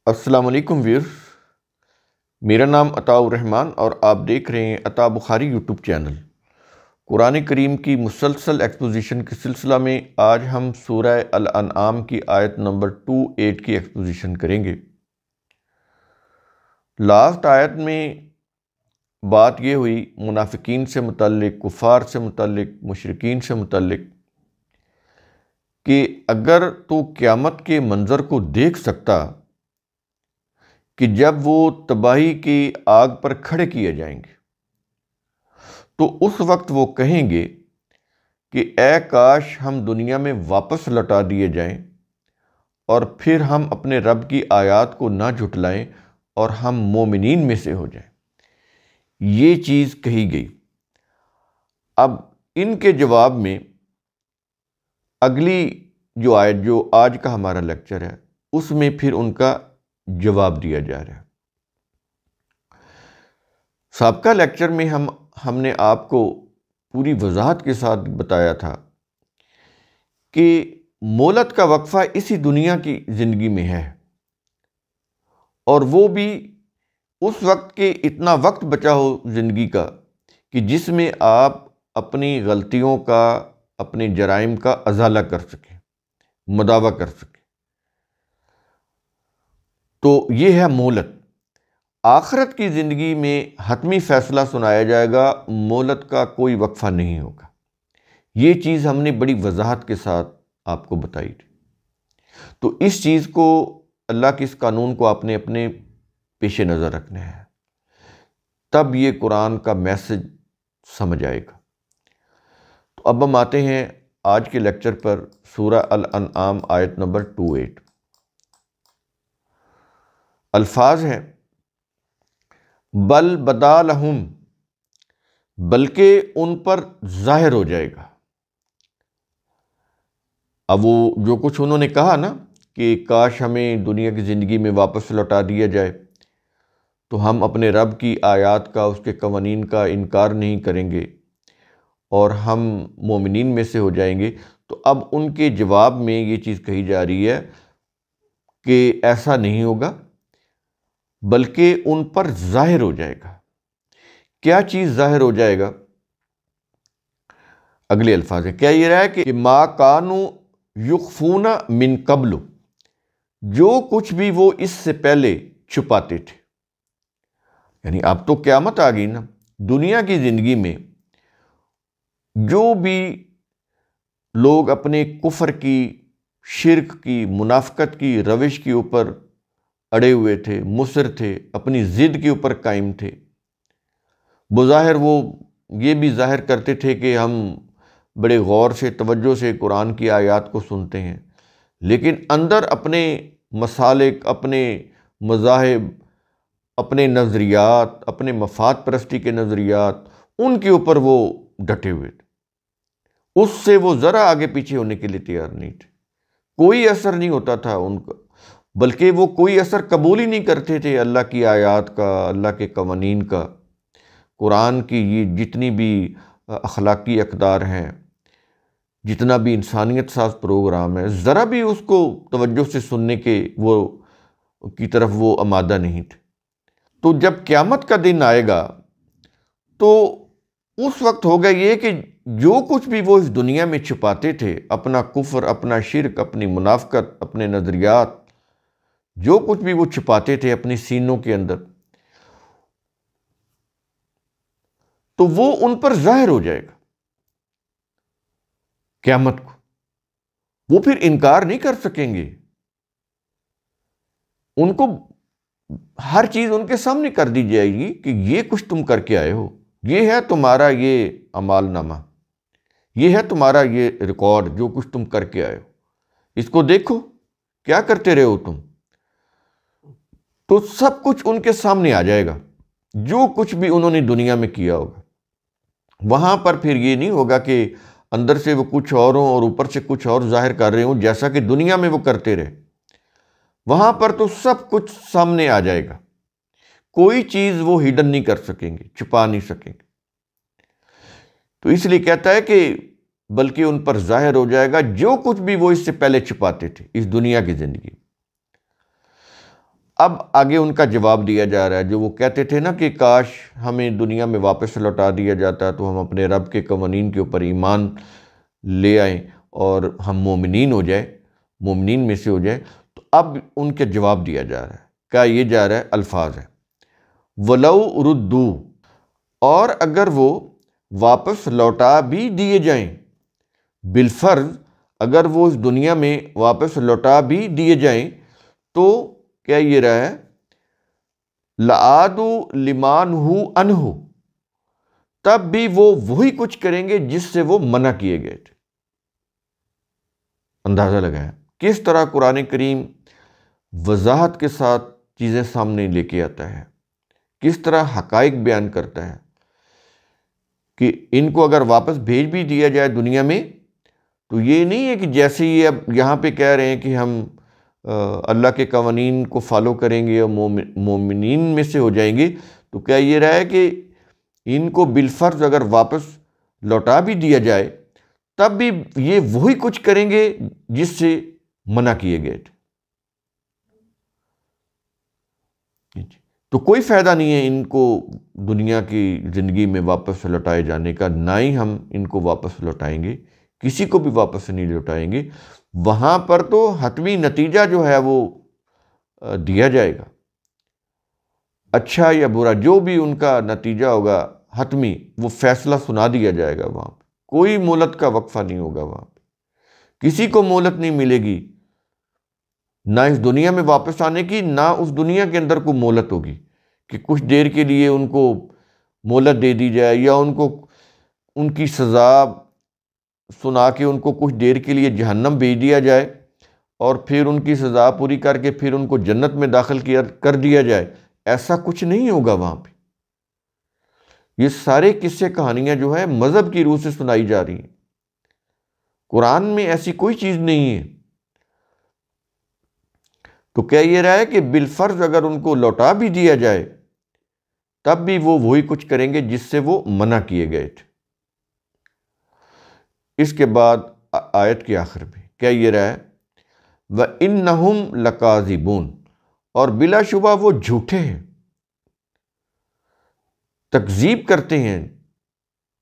السلام علیکم ویورز، میرا نام عطاء الرحمن اور آپ دیکھ رہے ہیں عطاء بخاری یوٹیوب چینل۔ قرآن کریم کی مسلسل ایکسپوزیشن کے سلسلہ میں آج ہم سورہ الانعام کی آیت نمبر 28 کی ایکسپوزیشن کریں گے۔ لاسٹ آیت میں بات یہ ہوئی منافقین سے متعلق، کفار سے متعلق، مشرکین سے متعلق کہ اگر تو قیامت کے منظر کو دیکھ سکتا کہ جب وہ تباہی کی آگ پر کھڑے کیے جائیں گے تو اس وقت وہ کہیں گے کہ اے کاش ہم دنیا میں واپس لوٹا دیے جائیں اور پھر ہم اپنے رب کی آیات کو نہ جھٹلائیں اور ہم مومنین میں سے ہو جائیں۔ یہ چیز کہی گئی۔ اب ان کے جواب میں اگلی جو آیت جو آج کا ہمارا لیکچر ہے اس میں پھر ان کا جواب دیا جا رہا ہے۔ سابقہ لیکچر میں ہم نے آپ کو پوری وضاحت کے ساتھ بتایا تھا کہ مہلت کا وقفہ اسی دنیا کی زندگی میں ہے، اور وہ بھی اس وقت کے اتنا وقت بچا ہو زندگی کا کہ جس میں آپ اپنی غلطیوں کا، اپنے جرائم کا ازالہ کر سکیں، مداوع کر سکیں۔ تو یہ ہے مہلت۔ آخرت کی زندگی میں حتمی فیصلہ سنایا جائے گا، مہلت کا کوئی وقفہ نہیں ہوگا۔ یہ چیز ہم نے بڑی وضاحت کے ساتھ آپ کو بتائی تھی۔ تو اس چیز کو، اللہ کے اس قانون کو آپ نے اپنے پیش نظر رکھنا ہے، تب یہ قرآن کا میسج سمجھ آئے گا۔ تو اب ہم آتے ہیں آج کے لیکچر پر، سورہ الانعام آیت نمبر 28۔ الفاظ ہیں بل بدا لہم، بلکہ ان پر ظاہر ہو جائے گا۔ اب وہ جو کچھ انہوں نے کہا نا کہ کاش ہمیں دنیا کی زندگی میں واپس لوٹا دیا جائے تو ہم اپنے رب کی آیات کا، اس کے قوانین کا انکار نہیں کریں گے اور ہم مومنین میں سے ہو جائیں گے، تو اب ان کے جواب میں یہ چیز کہی جا رہی ہے کہ ایسا نہیں ہوگا، بلکہ ان پر ظاہر ہو جائے گا۔ کیا چیز ظاہر ہو جائے گا؟ اگلے الفاظ ہے، کیا یہ رہا ہے کہ ما کانوا یخفون من قبل، جو کچھ بھی وہ اس سے پہلے چھپاتے تھے۔ یعنی اب تو قیامت آ گئی نا، دنیا کی زندگی میں جو بھی لوگ اپنے کفر کی، شرک کی، منافقت کی روش کے اوپر اڑے ہوئے تھے، مصر تھے، اپنی ضد کے اوپر قائم تھے، بظاہر وہ یہ بھی ظاہر کرتے تھے کہ ہم بڑے غور سے، توجہ سے قرآن کی آیات کو سنتے ہیں، لیکن اندر اپنے مسالک، اپنے مذاہب، اپنے نظریات، اپنے مفاد پرستی کے نظریات، ان کے اوپر وہ ڈٹے ہوئے تھے۔ اس سے وہ ذرا آگے پیچھے ہونے کے لیے تیار نہیں تھے۔ کوئی اثر نہیں ہوتا تھا ان کا، بلکہ وہ کوئی اثر قبول ہی نہیں کرتے تھے اللہ کی آیات کا، اللہ کے قوانین کا، قرآن کی یہ جتنی بھی اخلاقی اقدار ہیں، جتنا بھی انسانیت ساز پروگرام ہے، ذرا بھی اس کو توجہ سے سننے کے وہ کی طرف وہ آمادہ نہیں تھے۔ تو جب قیامت کا دن آئے گا تو اس وقت ہوگا یہ کہ جو کچھ بھی وہ اس دنیا میں چھپاتے تھے، اپنا کفر، اپنا شرک، اپنی منافقت، اپنے نظریات، جو کچھ بھی وہ چھپاتے تھے اپنی سینوں کے اندر، تو وہ ان پر ظاہر ہو جائے گا قیامت کو۔ وہ پھر انکار نہیں کر سکیں گے، ان کو ہر چیز ان کے سامنے کر دی جائے گی کہ یہ کچھ تم کر کے آئے ہو، یہ ہے تمہارا یہ اعمال نامہ، یہ ہے تمہارا یہ ریکارڈ، جو کچھ تم کر کے آئے ہو، اس کو دیکھو، کیا کرتے رہے ہو تم۔ تو سب کچھ ان کے سامنے آ جائے گا، جو کچھ بھی انہوں نے دنیا میں کیا ہوگا۔ وہاں پر پھر یہ نہیں ہوگا کہ اندر سے وہ کچھ اور ہوں اور اوپر سے کچھ اور ظاہر کر رہے ہوں جیسا کہ دنیا میں وہ کرتے رہے۔ وہاں پر تو سب کچھ سامنے آ جائے گا، کوئی چیز وہ ہڈن نہیں کر سکیں گے، چھپا نہیں سکیں گے۔ تو اس لیے کہتا ہے کہ بلکہ ان پر ظاہر ہو جائے گا جو کچھ بھی وہ اس سے پہلے چھپاتے تھے اس دنیا کی زندگی۔ اب آگے ان کا جواب دیا جا رہا ہے، جو وہ کہتے تھے نا کہ کاش ہمیں دنیا میں واپس لوٹا دیا جاتا تو ہم اپنے رب کے قوانین کے اوپر ایمان لے آئیں اور ہم مومنین ہو جائیں، مومنین میں سے ہو جائیں۔ تو اب ان کے جواب دیا جا رہا ہے، کیا یہ جا رہا ہے، الفاظ ہے وَلَوْ رُدُّوا، اور اگر وہ واپس لوٹا بھی دیے جائیں، بالفرض اگر وہ اس دنیا میں واپس لوٹا بھی دیے جائیں تو کیا یہ رہا ہے لَعَادُوا لِمَا نُہُوا عَنْهُ، تب بھی وہ وہی کچھ کریں گے جس سے وہ منع کیے گئے تھے۔ اندازہ لگایا کس طرح قرآن کریم وضاحت کے ساتھ چیزیں سامنے لے کے آتا ہے، کس طرح حقائق بیان کرتا ہے کہ ان کو اگر واپس بھیج بھی دیا جائے دنیا میں تو یہ نہیں ہے کہ جیسے یہ اب یہاں پہ کہہ رہے ہیں کہ ہم اللہ کے قوانین کو فالو کریں گے اور مومنین میں سے ہو جائیں گے، تو کیا یہ رہا ہے کہ ان کو بالفرض اگر واپس لوٹا بھی دیا جائے تب بھی یہ وہی کچھ کریں گے جس سے منع کیے گئے تھے۔ تو کوئی فائدہ نہیں ہے ان کو دنیا کی زندگی میں واپس لوٹائے جانے کا، نہ ہی ہم ان کو واپس لوٹائیں گے، کسی کو بھی واپس نہیں لوٹائیں گے۔ وہاں پر تو حتمی نتیجہ جو ہے وہ دیا جائے گا، اچھا یا برا جو بھی ان کا نتیجہ ہوگا حتمی، وہ فیصلہ سنا دیا جائے گا۔ وہاں پہ کوئی مہلت کا وقفہ نہیں ہوگا، وہاں پہ کسی کو مہلت نہیں ملے گی، نہ اس دنیا میں واپس آنے کی، نہ اس دنیا کے اندر کوئی مہلت ہوگی کہ کچھ دیر کے لیے ان کو مہلت دے دی جائے یا ان کو ان کی سزا سنا کے ان کو کچھ دیر کے لیے جہنم بھیج دیا جائے اور پھر ان کی سزا پوری کر کے پھر ان کو جنت میں داخل کر دیا جائے۔ ایسا کچھ نہیں ہوگا وہاں پہ۔ یہ سارے قصے کہانیاں جو ہیں مذہب کی روح سے سنائی جا رہی ہیں، قرآن میں ایسی کوئی چیز نہیں ہے۔ تو کیا یہ رہا ہے کہ بالفرض اگر ان کو لوٹا بھی دیا جائے تب بھی وہ وہی کچھ کریں گے جس سے وہ منع کیے گئے تھے۔ اس کے بعد آیت کے آخر میں کیا یہ رہا ہے وَإِنَّهُمْ لَكَاذِبُونَ، اور بلا شبہ وہ جھوٹے ہیں، تکذیب کرتے ہیں۔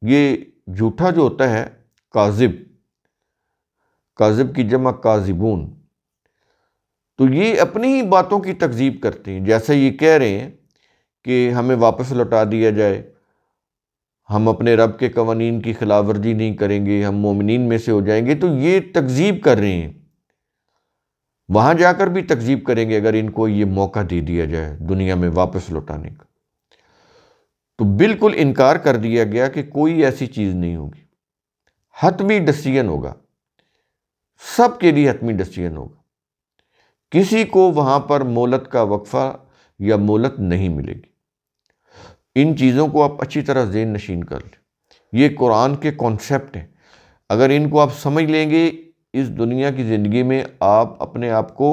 یہ جھوٹا جو ہوتا ہے کاذب، کاذب کی جمع کاذبون، تو یہ اپنی ہی باتوں کی تکذیب کرتے ہیں۔ جیسے یہ کہہ رہے ہیں کہ ہمیں واپس لوٹا دیا جائے، ہم اپنے رب کے قوانین کی خلاف ورزی نہیں کریں گے، ہم مومنین میں سے ہو جائیں گے، تو یہ تکذیب کر رہے ہیں۔ وہاں جا کر بھی تکذیب کریں گے اگر ان کو یہ موقع دے دیا جائے دنیا میں واپس لوٹانے کا۔ تو بالکل انکار کر دیا گیا کہ کوئی ایسی چیز نہیں ہوگی، حتمی ڈسیزن ہوگا، سب کے لیے حتمی ڈسیزن ہوگا، کسی کو وہاں پر مہلت کا وقفہ یا مہلت نہیں ملے گی۔ ان چیزوں کو آپ اچھی طرح ذہن نشین کر لیں، یہ قرآن کے کانسیپٹ ہیں۔ اگر ان کو آپ سمجھ لیں گے اس دنیا کی زندگی میں آپ اپنے آپ کو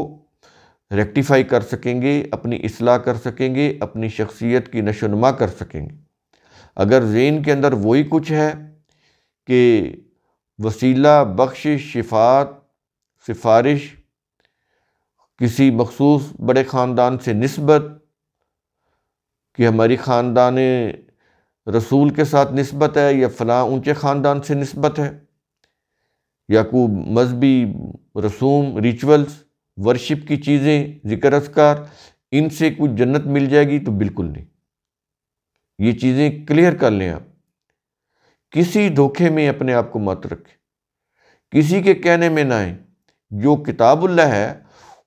ریکٹیفائی کر سکیں گے، اپنی اصلاح کر سکیں گے، اپنی شخصیت کی نشو و نما کر سکیں گے۔ اگر ذہن کے اندر وہی کچھ ہے کہ وسیلہ، بخشش، شفاعت، سفارش، کسی مخصوص بڑے خاندان سے نسبت، کہ ہماری خاندان رسول کے ساتھ نسبت ہے یا فلاں اونچے خاندان سے نسبت ہے، یا کوئی مذہبی رسوم، ریچولز، ورشپ کی چیزیں، ذکر اذکار، ان سے کچھ جنت مل جائے گی، تو بالکل نہیں۔ یہ چیزیں کلیئر کر لیں آپ، کسی دھوکے میں اپنے آپ کو مت رکھیں، کسی کے کہنے میں نہ آئیں۔ جو کتاب اللہ ہے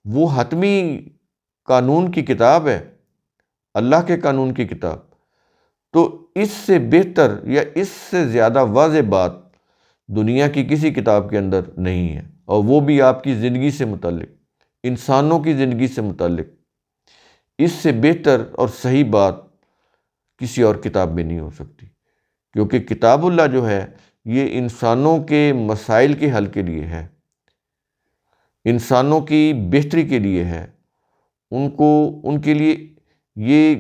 وہ حتمی قانون کی کتاب ہے، اللہ کے قانون کی کتاب، تو اس سے بہتر یا اس سے زیادہ واضح بات دنیا کی کسی کتاب کے اندر نہیں ہے، اور وہ بھی آپ کی زندگی سے متعلق، انسانوں کی زندگی سے متعلق۔ اس سے بہتر اور صحیح بات کسی اور کتاب میں نہیں ہو سکتی، کیونکہ کتاب اللہ جو ہے یہ انسانوں کے مسائل کے حل کے لیے ہے، انسانوں کی بہتری کے لیے ہے، ان کے لیے یہ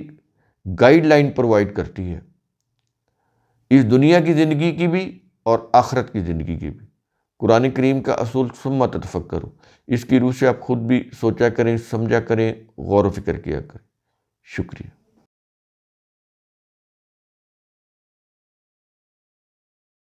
گائیڈ لائن پرووائڈ کرتی ہے، اس دنیا کی زندگی کی بھی اور آخرت کی زندگی کی بھی۔ قرآن کریم کا اصول ثم تتفکروا، اس کی روح سے آپ خود بھی سوچا کریں، سمجھا کریں، غور و فکر کیا کریں۔ شکریہ۔